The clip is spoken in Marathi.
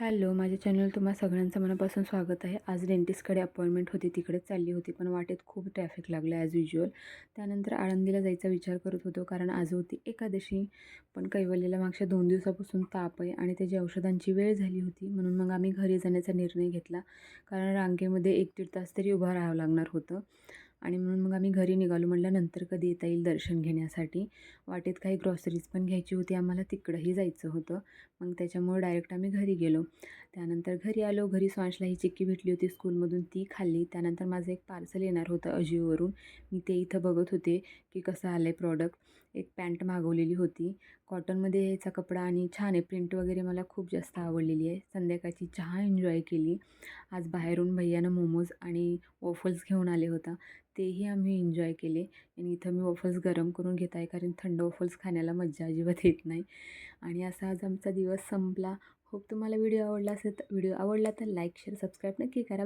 हॅलो, माझ्या चॅनल तुम्हा सगळ्यांचं मनापासून स्वागत आहे. आज डेंटिस्टकडे अपॉइंटमेंट होती, तिकडेच चालली होती, पण वाटेत खूप ट्रॅफिक लागलं ॲज युज्युअल. त्यानंतर आळंदीला जायचा विचार करत होतो, कारण आज होती एकादशी. पण कैवल्यला मागच्या 2 दिवसापासून ताप आहे आणि त्याची औषधांची वेळ झाली होती. म्हणून मग आम्ही घरी जाण्याचा निर्णय घेतला, कारण रांगेमध्ये 1-1.5 तास तरी उभं राहावं लागणार होतं. आणि म्हणून मग आम्ही घरी निघालो. म्हटलं नंतर कधी येता येईल दर्शन घेण्यासाठी. वाटेत काही ग्रॉसरीज पण घ्यायची होती आम्हाला, तिकडंही जायचं होतं. मग त्याच्यामुळे डायरेक्ट आम्ही घरी गेलो. त्यानंतर घरी आलो. घरी स्वांशला ही चिक्की भेटली होती स्कूलमधून, ती खाल्ली. त्यानंतर माझं एक पार्सल येणार होतं अजिओवरून. मी ते इथं बघत होते की कसं आलं आहे प्रॉडक्ट. एक पॅन्ट मागवलेली होती, कॉटनमध्ये याचा कपडा आणि छान आहे, प्रिंट वगैरे मला खूप जास्त आवडलेली आहे. संध्याकाळची चहा एन्जॉय केली. आज बाहेरून भैयानं मोमोज आणि वॉफल्स घेऊन आले होता, तेही आम्ही एन्जॉय केले. आणि इथं मी वॉफल्स गरम करून घेत आहे, कारण थंड वॉफल्स खाण्याला मज्जा अजिबात येत नाही. आणि असा आज आमचा दिवस संपला. होप तुम्हाला व्हिडिओ आवडला असेल तर लाईक शेअर सबस्क्राईब नक्की करा.